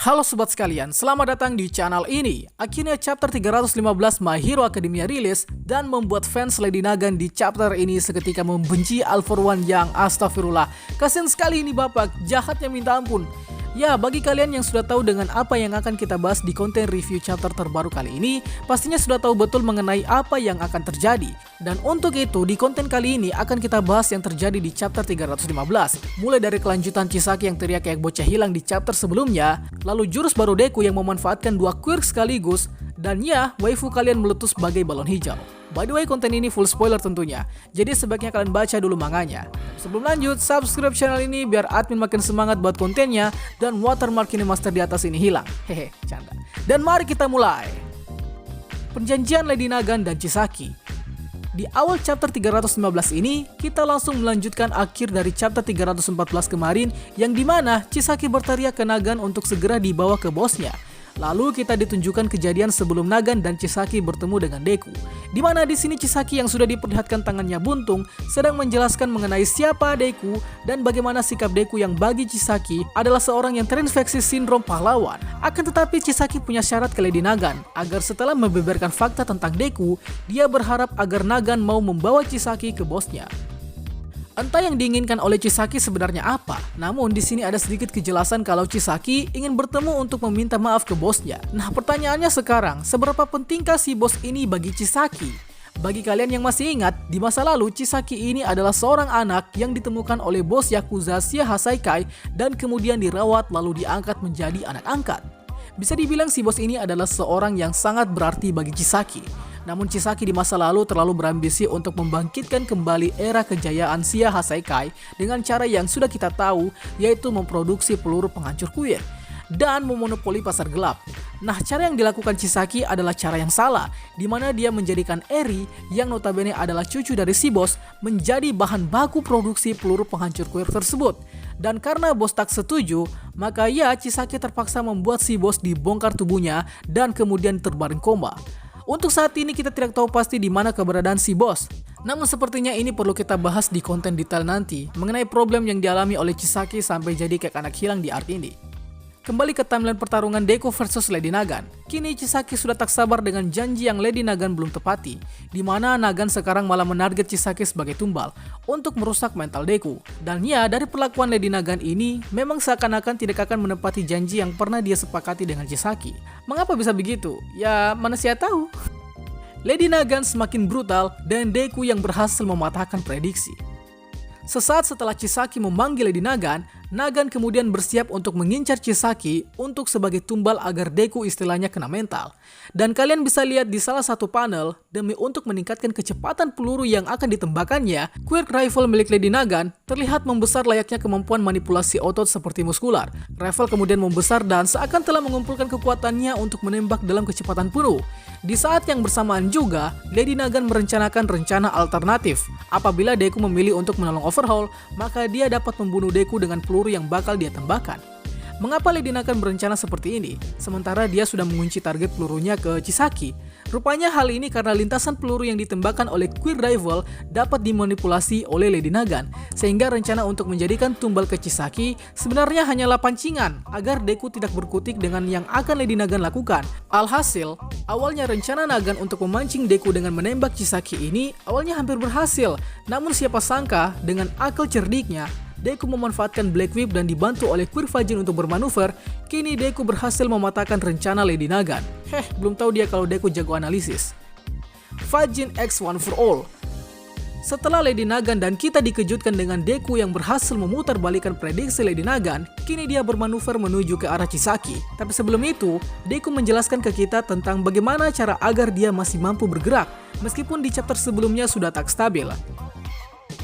Halo sobat sekalian, selamat datang di channel ini. Akhirnya chapter 315 My Hero Academia rilis dan membuat fans Lady Nagan di chapter ini seketika membenci All For One yang astagfirullah. Kasian sekali ini bapak, jahatnya minta ampun. Ya, bagi kalian yang sudah tahu dengan apa yang akan kita bahas di konten review chapter terbaru kali ini, pastinya sudah tahu betul mengenai apa yang akan terjadi. Dan untuk itu, di konten kali ini akan kita bahas yang terjadi di chapter 315. Mulai dari kelanjutan Chisaki yang teriak kayak bocah hilang di chapter sebelumnya, lalu jurus baru Deku yang memanfaatkan dua quirk sekaligus, dan ya, waifu kalian meletus bagai balon hijau. By the way, konten ini full spoiler tentunya, jadi sebaiknya kalian baca dulu manganya. Sebelum lanjut, subscribe channel ini biar admin makin semangat buat kontennya dan watermark ini master di atas ini hilang. Hehe, canda. Dan mari kita mulai. Perjanjian Lady Nagan dan Chisaki. Di awal chapter 315 ini, kita langsung melanjutkan akhir dari chapter 314 kemarin yang dimana Chisaki berteriak ke Nagan untuk segera dibawa ke bosnya. Lalu kita ditunjukkan kejadian sebelum Nagan dan Chisaki bertemu dengan Deku. Di mana di sini Chisaki yang sudah diperlihatkan tangannya buntung sedang menjelaskan mengenai siapa Deku dan bagaimana sikap Deku yang bagi Chisaki adalah seorang yang terinfeksi sindrom pahlawan. Akan tetapi Chisaki punya syarat ke Lady Nagan agar setelah membeberkan fakta tentang Deku, dia berharap agar Nagan mau membawa Chisaki ke bosnya. Entah yang diinginkan oleh Chisaki sebenarnya apa, namun di sini ada sedikit kejelasan kalau Chisaki ingin bertemu untuk meminta maaf ke bosnya. Nah, pertanyaannya sekarang, seberapa pentingkah si bos ini bagi Chisaki? Bagi kalian yang masih ingat, di masa lalu Chisaki ini adalah seorang anak yang ditemukan oleh bos Yakuza Shia Hassaikai dan kemudian dirawat lalu diangkat menjadi anak angkat. Bisa dibilang si bos ini adalah seorang yang sangat berarti bagi Chisaki. Namun Chisaki di masa lalu terlalu berambisi untuk membangkitkan kembali era kejayaan Shia Hassaikai dengan cara yang sudah kita tahu, yaitu memproduksi peluru penghancur kuil dan memonopoli pasar gelap. Nah, cara yang dilakukan Chisaki adalah cara yang salah, di mana dia menjadikan Eri yang notabene adalah cucu dari si bos menjadi bahan baku produksi peluru penghancur kuil tersebut. Dan karena bos tak setuju, maka ya Chisaki terpaksa membuat si bos dibongkar tubuhnya dan kemudian terbaring koma. Untuk saat ini kita tidak tahu pasti di mana keberadaan si bos. Namun sepertinya ini perlu kita bahas di konten detail nanti mengenai problem yang dialami oleh Chisaki sampai jadi kayak anak hilang di arc ini. Kembali ke timeline pertarungan Deku versus Lady Nagan. Kini Chisaki sudah tak sabar dengan janji yang Lady Nagan belum tepati, di mana Nagan sekarang malah menarget Chisaki sebagai tumbal untuk merusak mental Deku. Dan ya, dari perlakuan Lady Nagan ini memang seakan-akan tidak akan menepati janji yang pernah dia sepakati dengan Chisaki. Mengapa bisa begitu? Ya, mana saya tahu. Lady Nagan semakin brutal dan Deku yang berhasil mematahkan prediksi. Sesaat setelah Chisaki memanggil Lady Nagan, Nagan kemudian bersiap untuk mengincar Chisaki untuk sebagai tumbal agar Deku istilahnya kena mental. Dan kalian bisa lihat di salah satu panel, demi untuk meningkatkan kecepatan peluru yang akan ditembakkannya, quirk rifle milik Lady Nagan terlihat membesar layaknya kemampuan manipulasi otot seperti muskular. Rifle kemudian membesar dan seakan telah mengumpulkan kekuatannya untuk menembak dalam kecepatan penuh. Di saat yang bersamaan juga, Lady Nagan merencanakan rencana alternatif. Apabila Deku memilih untuk menolong Overhaul, maka dia dapat membunuh Deku dengan peluru yang bakal dia tembakkan. Mengapa Lady Nagan berencana seperti ini, sementara dia sudah mengunci target pelurunya ke Chisaki? Rupanya hal ini karena lintasan peluru yang ditembakkan oleh quirk rifle dapat dimanipulasi oleh Lady Nagan, sehingga rencana untuk menjadikan tumbal ke Chisaki sebenarnya hanyalah pancingan agar Deku tidak berkutik dengan yang akan Lady Nagan lakukan. Alhasil, awalnya rencana Nagan untuk memancing Deku dengan menembak Chisaki ini awalnya hampir berhasil, namun siapa sangka dengan akal cerdiknya Deku memanfaatkan Black Whip dan dibantu oleh quirk Fajin untuk bermanuver, kini Deku berhasil mematahkan rencana Lady Nagan. Belum tahu dia kalau Deku jago analisis. Fajin X One for All. Setelah Lady Nagan dan kita dikejutkan dengan Deku yang berhasil memutarbalikkan prediksi Lady Nagan, kini dia bermanuver menuju ke arah Chisaki. Tapi sebelum itu, Deku menjelaskan ke kita tentang bagaimana cara agar dia masih mampu bergerak, meskipun di chapter sebelumnya sudah tak stabil.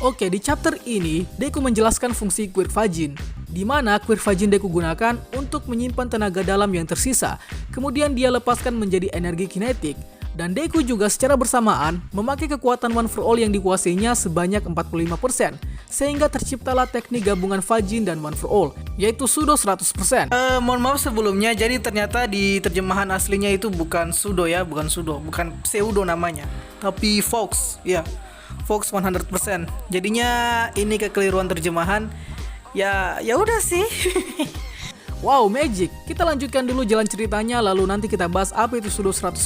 Oke, di chapter ini, Deku menjelaskan fungsi quirk Fajin, di mana quirk Fajin Deku gunakan untuk menyimpan tenaga dalam yang tersisa, kemudian dia lepaskan menjadi energi kinetik, dan Deku juga secara bersamaan memakai kekuatan One for All yang dikuasainya sebanyak 45%, sehingga terciptalah teknik gabungan Fajin dan One for All, yaitu Sudo 100%. Mohon maaf sebelumnya, jadi ternyata di terjemahan aslinya itu bukan Sudo ya, bukan pseudo namanya, tapi Fox, ya. Fox 100%. Jadinya ini kekeliruan terjemahan. Ya udah sih. Wow, magic. Kita lanjutkan dulu jalan ceritanya, lalu nanti kita bahas apa itu Sudo 100%.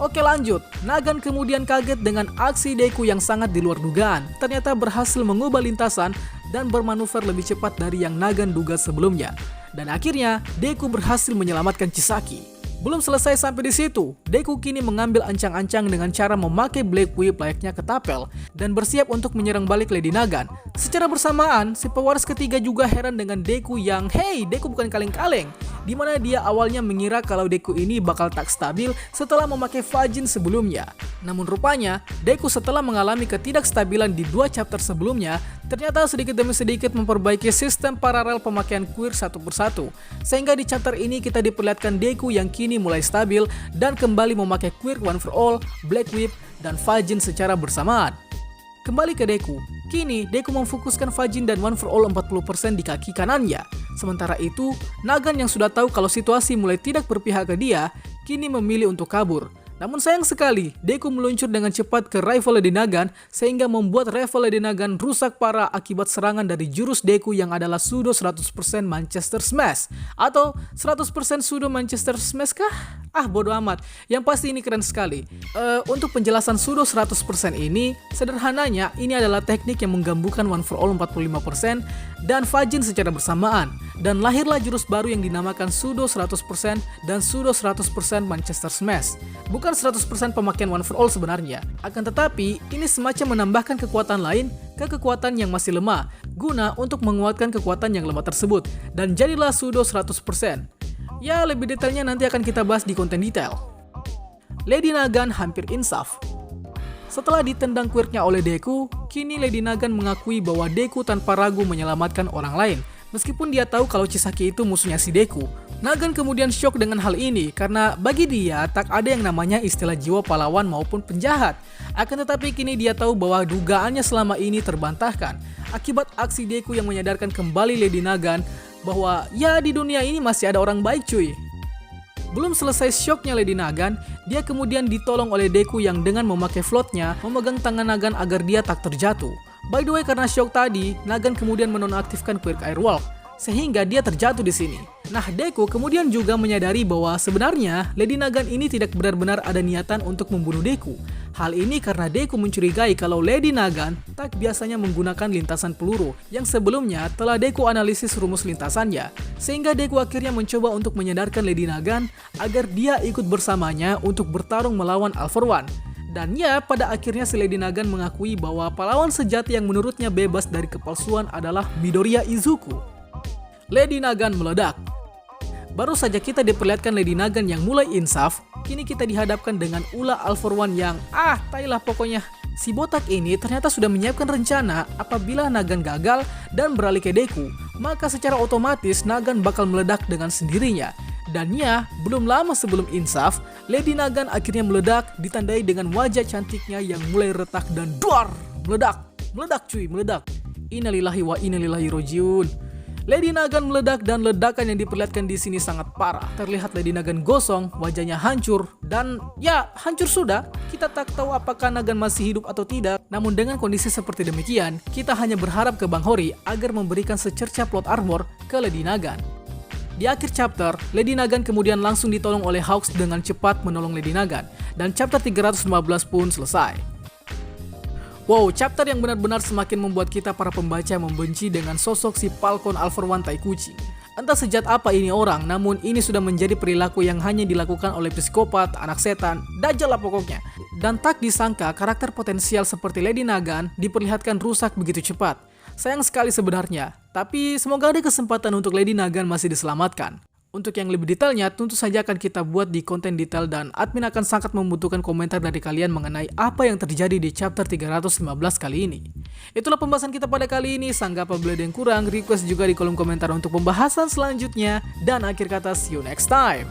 Oke lanjut, Nagan kemudian kaget dengan aksi Deku yang sangat di luar dugaan. Ternyata berhasil mengubah lintasan dan bermanuver lebih cepat dari yang Nagan duga sebelumnya. Dan akhirnya, Deku berhasil menyelamatkan Chisaki. Belum selesai sampai di situ, Deku kini mengambil ancang-ancang dengan cara memakai Black Whip layaknya ketapel dan bersiap untuk menyerang balik Lady Nagan. Secara bersamaan, si pewaris ketiga juga heran dengan Deku yang, hey, Deku bukan kaleng-kaleng. Dimana dia awalnya mengira kalau Deku ini bakal tak stabil setelah memakai Fajin sebelumnya. Namun rupanya, Deku setelah mengalami ketidakstabilan di 2 chapter sebelumnya, ternyata sedikit demi sedikit memperbaiki sistem paralel pemakaian Quirk satu persatu. Sehingga di chapter ini kita diperlihatkan Deku yang kini mulai stabil dan kembali memakai Quirk One for All, Black Whip, dan Fajin secara bersamaan. Kembali ke Deku, kini Deku memfokuskan Fajin dan One for All 40% di kaki kanannya. Sementara itu, Nagan yang sudah tahu kalau situasi mulai tidak berpihak ke dia, kini memilih untuk kabur. Namun sayang sekali, Deku meluncur dengan cepat ke rival Lady Nagan sehingga membuat rival Lady Nagan rusak parah akibat serangan dari jurus Deku yang adalah Sudo 100% Manchester Smash. Atau 100% Sudo Manchester Smash kah? Ah, bodo amat. Yang pasti ini keren sekali. Untuk penjelasan Sudo 100% ini, sederhananya ini adalah teknik yang menggabungkan One for All 45% dan Fajin secara bersamaan. Dan lahirlah jurus baru yang dinamakan Sudo 100% dan Sudo 100% Manchester Smash. Bukan 100% pemakaian One for All sebenarnya. Akan tetapi, ini semacam menambahkan kekuatan lain ke kekuatan yang masih lemah, guna untuk menguatkan kekuatan yang lemah tersebut. Dan jadilah Sudo 100%. Ya, lebih detailnya nanti akan kita bahas di konten detail. Lady Nagan hampir insaf. Setelah ditendang quirknya oleh Deku, kini Lady Nagan mengakui bahwa Deku tanpa ragu menyelamatkan orang lain. Meskipun dia tahu kalau Chisaki itu musuhnya si Deku. Nagan kemudian syok dengan hal ini karena bagi dia tak ada yang namanya istilah jiwa pahlawan maupun penjahat. Akan tetapi kini dia tahu bahwa dugaannya selama ini terbantahkan akibat aksi Deku yang menyadarkan kembali Lady Nagan bahwa ya di dunia ini masih ada orang baik cuy. Belum selesai syoknya Lady Nagan, dia kemudian ditolong oleh Deku yang dengan memakai floatnya memegang tangan Nagan agar dia tak terjatuh. By the way, karena syok tadi, Nagan kemudian menonaktifkan Quirk Airwalk, sehingga dia terjatuh di sini. Nah, Deku kemudian juga menyadari bahwa sebenarnya Lady Nagan ini tidak benar-benar ada niatan untuk membunuh Deku. Hal ini karena Deku mencurigai kalau Lady Nagan tak biasanya menggunakan lintasan peluru yang sebelumnya telah Deku analisis rumus lintasannya. Sehingga Deku akhirnya mencoba untuk menyadarkan Lady Nagan agar dia ikut bersamanya untuk bertarung melawan All For One. Dan ya, pada akhirnya si Lady Nagan mengakui bahwa pahlawan sejati yang menurutnya bebas dari kepalsuan adalah Midoriya Izuku. Lady Nagan meledak. Baru saja kita diperlihatkan Lady Nagan yang mulai insaf, kini kita dihadapkan dengan ulah All For One yang tailah pokoknya. Si botak ini ternyata sudah menyiapkan rencana apabila Nagan gagal dan beralih ke Deku, maka secara otomatis Nagan bakal meledak dengan sendirinya. Dan ya, belum lama sebelum insaf, Lady Nagan akhirnya meledak ditandai dengan wajah cantiknya yang mulai retak dan duar, meledak cuy, meledak. Innalillahi wa innalillahi rojiun. Lady Nagan meledak dan ledakan yang diperlihatkan di sini sangat parah. Terlihat Lady Nagan gosong, wajahnya hancur, dan ya hancur sudah. Kita tak tahu apakah Nagan masih hidup atau tidak. Namun dengan kondisi seperti demikian, kita hanya berharap ke Bang Hori agar memberikan secerca plot armor ke Lady Nagan. Di akhir chapter, Lady Nagan kemudian langsung ditolong oleh Hawks dengan cepat menolong Lady Nagan. Dan chapter 315 pun selesai. Wow, chapter yang benar-benar semakin membuat kita para pembaca membenci dengan sosok si Falcon All For One tai kucing. Entah sejat apa ini orang, namun ini sudah menjadi perilaku yang hanya dilakukan oleh psikopat, anak setan, dajjal lah pokoknya. Dan tak disangka karakter potensial seperti Lady Nagan diperlihatkan rusak begitu cepat. Sayang sekali sebenarnya, tapi semoga ada kesempatan untuk Lady Nagan masih diselamatkan. Untuk yang lebih detailnya, tentu saja akan kita buat di konten detail dan admin akan sangat membutuhkan komentar dari kalian mengenai apa yang terjadi di chapter 315 kali ini. Itulah pembahasan kita pada kali ini, sanggah apabila ada yang kurang, request juga di kolom komentar untuk pembahasan selanjutnya, dan akhir kata see you next time.